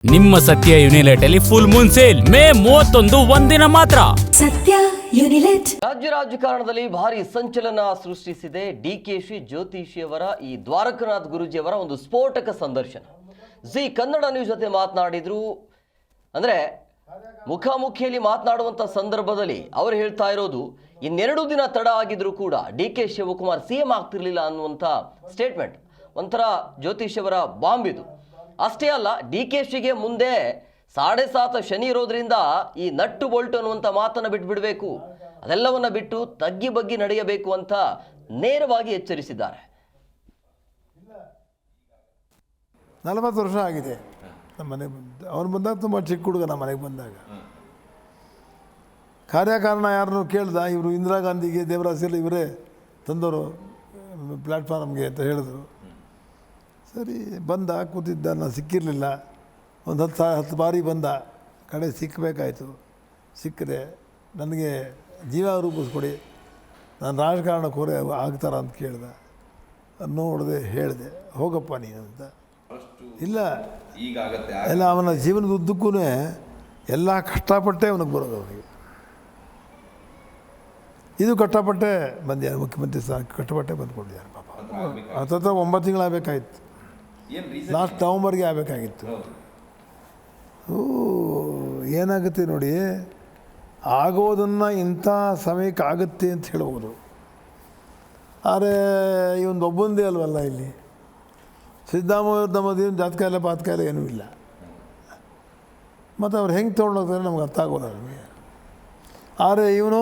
ನಿಮ್ಮ ಸತ್ಯ ಯುನಿಲೆಟ್ ಅಲ್ಲಿ ಫುಲ್ ಮೂನ್ ಸೇಲ್ ಮೇ 31 ಒಂದಿನ ಮಾತ್ರ. ಸತ್ಯ ಯುನಿಲೆಟ್ ರಾಜ್ಯ ರಾಜಕಾರಣದಲ್ಲಿ ಭಾರಿ ಸಂಚಲನ ಸೃಷ್ಟಿಸಿದೆ ಡಿಕೆಶಿ ಜ್ಯೋತಿಷಿಯವರ ಈ ದ್ವಾರಕನಾಥ್ ಗುರೂಜಿಯವರ ಒಂದು ಸ್ಫೋಟಕ ಸಂದರ್ಶನ. ಜಿ ಕನ್ನಡ ನ್ಯೂಸ್ ಜೊತೆ ಮಾತನಾಡಿದ್ರು. ಅಂದ್ರೆ ಮುಖಾಮುಖಿಯಲ್ಲಿ ಮಾತನಾಡುವಂತ ಸಂದರ್ಭದಲ್ಲಿ ಅವರು ಹೇಳ್ತಾ ಇರೋದು, ಇನ್ನೆರಡು ದಿನ ತಡ ಆಗಿದ್ರು ಕೂಡ ಡಿ.ಕೆ. ಶಿವಕುಮಾರ್ ಸಿಎಂ ಆಗ್ತಿರ್ಲಿಲ್ಲ ಅನ್ನುವಂಥ ಸ್ಟೇಟ್ಮೆಂಟ್ ಒಂಥರ ಜ್ಯೋತಿಷಿಯವರ ಬಾಂಬ್ ಇದು. ಅಷ್ಟೇ ಅಲ್ಲ, ಡಿ.ಕೆ.ಶಿಗೆ ಮುಂದೆ 7.5 ಶನಿ ಇರೋದ್ರಿಂದ ಈ ನಟ್ಟು ಬೋಲ್ಟು ಅನ್ನುವಂಥ ಮಾತನ್ನು ಬಿಟ್ಬಿಡಬೇಕು, ಅದೆಲ್ಲವನ್ನ ಬಿಟ್ಟು ತಗ್ಗಿ ಬಗ್ಗಿ ನಡೆಯಬೇಕು ಅಂತ ನೇರವಾಗಿ ಎಚ್ಚರಿಸಿದ್ದಾರೆ. 40 ವರ್ಷ ಆಗಿದೆ ನಮ್ಮ ಮನೆಗೆ ಅವನು ಬಂದಾಗ, ತುಂಬ ಚಿಕ್ಕ ಹುಡುಗ ನಮ್ಮ ಮನೆಗೆ ಬಂದಾಗ. ಕಾರ್ಯಕಾರಣ ಯಾರನ್ನು ಕೇಳ್ದ, ಇವರು ಇಂದಿರಾ ಗಾಂಧಿಗೆ ದೇವರಾಸಿಯಲ್ಲಿ ಇವರೇ ತಂದವರು ಪ್ಲ್ಯಾಟ್ಫಾರ್ಮ್ಗೆ ಅಂತ ಹೇಳಿದ್ರು. ಸರಿ ಬಂದ, ಕೂತಿದ್ದ, ನಾನು ಸಿಕ್ಕಿರಲಿಲ್ಲ. ಒಂದು 10 ಬಾರಿ ಬಂದ, ಕಡೆ ಸಿಕ್ಕಬೇಕಾಯ್ತು. ಸಿಕ್ಕರೆ ನನಗೆ ಜೀವ ರೂಪಿಸ್ಕೊಡಿ, ನಾನು ರಾಜಕಾರಣಕ್ಕೆ ಹೊರೆ ಆಗ್ತಾರ ಅಂತ ಕೇಳ್ದ. ನೋಡಿದೆ, ಹೇಳಿದೆ ಹೋಗಪ್ಪ ನೀನು ಅಂತ. ಇಲ್ಲ ಎಲ್ಲ ಅವನ ಜೀವನದ ಉದ್ದಕ್ಕೂ ಎಲ್ಲ ಕಷ್ಟಪಟ್ಟೆ ಅವನಿಗೆ ಬರೋದು. ಅವನಿಗೆ ಇದು ಕಷ್ಟಪಟ್ಟೆ ಬಂದ್ಯಾರು, ಮುಖ್ಯಮಂತ್ರಿ ಸ್ಥಾನ ಕಷ್ಟಪಟ್ಟೆ ಬಂದ್ಕೊಂಡಿದ್ದಾರೆ. ಪಾಪ 9 ತಿಂಗಳಾಗಬೇಕಾಗಿತ್ತು, ಲಾಸ್ಟ್ ನವಂಬರ್ಗೆ ಆಗಬೇಕಾಗಿತ್ತು. ಏನಾಗುತ್ತೆ ನೋಡಿ, ಆಗೋದನ್ನು ಇಂಥ ಸಮಯಕ್ಕೆ ಆಗುತ್ತೆ ಅಂತ ಹೇಳ್ಬೋದು. ಆದರೆ ಇವೊಂದು ಒಬ್ಬಂದೇ ಅಲ್ವಲ್ಲ, ಇಲ್ಲಿ ಸಿದ್ದರಾಮಯ್ಯ ನಮ್ಮದೇನು ಜಾತಕಾಲ ಪಾತಕಾಲ ಏನೂ ಇಲ್ಲ. ಮತ್ತು ಅವ್ರು ಹೆಂಗೆ ತೊಗೊಂಡೋಗ್ತಾರೆ ನಮ್ಗೆ ಅರ್ಥ ಆಗೋಲ್ಲ ನಮಗೆ. ಆದರೆ ಇವನು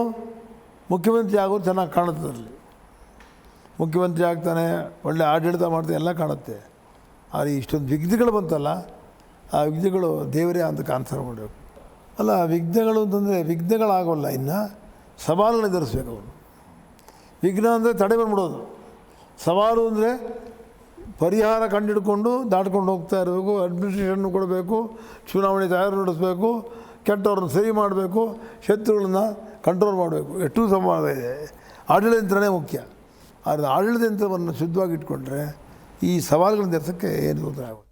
ಮುಖ್ಯಮಂತ್ರಿ ಆಗೋದು ಚೆನ್ನಾಗಿ ಕಾಣುತ್ತೆ. ಅಲ್ಲಿ ಮುಖ್ಯಮಂತ್ರಿ ಆಗ್ತಾನೆ, ಒಳ್ಳೆ ಆಡಳಿತ ಮಾಡ್ತಾನೆ, ಎಲ್ಲ ಕಾಣುತ್ತೆ. ಆದರೆ ಇಷ್ಟೊಂದು ವಿಘ್ನಗಳು ಬಂತಲ್ಲ, ಆ ವಿಘ್ನಗಳು ದೇವರೇ ಅಂತ ಆನ್ಸರ್ ಮಾಡಬೇಕು. ಅಲ್ಲ, ವಿಘ್ನಗಳು ಅಂತಂದರೆ ವಿಘ್ನಗಳಾಗೋಲ್ಲ, ಇನ್ನು ಸವಾಲನ್ನು ಎದುರಿಸ್ಬೇಕು ಅವನು. ವಿಘ್ನ ಅಂದರೆ ತಡೆ ಬಂದ್ಬಿಡೋದು, ಸವಾಲು ಅಂದರೆ ಪರಿಹಾರ ಕಂಡುಹಿಡ್ಕೊಂಡು ದಾಟ್ಕೊಂಡು ಹೋಗ್ತಾ ಇರಬೇಕು. ಅಡ್ಮಿನಿಸ್ಟ್ರೇಷನ್ ಕೊಡಬೇಕು, ಚುನಾವಣೆ ತಯಾರು ನಡೆಸಬೇಕು, ಕೆಟ್ಟವ್ರನ್ನ ಸರಿ ಮಾಡಬೇಕು, ಶತ್ರುಗಳನ್ನ ಕಂಟ್ರೋಲ್ ಮಾಡಬೇಕು. ಎಷ್ಟು ಸವಾಲು ಇದೆ. ಆಡಳಿತ ಯಂತ್ರನೇ ಮುಖ್ಯ. ಆದರೆ ಆಡಳಿತ ಯಂತ್ರವನ್ನು ಶುದ್ಧವಾಗಿ ಇಟ್ಕೊಂಡ್ರೆ ಈ ಸವಾಲುಗಳನ್ನ ಎದುರಿಸೋಕ್ಕೆ ಏನು ತೊಂದರೆ ಆಗುತ್ತೆ.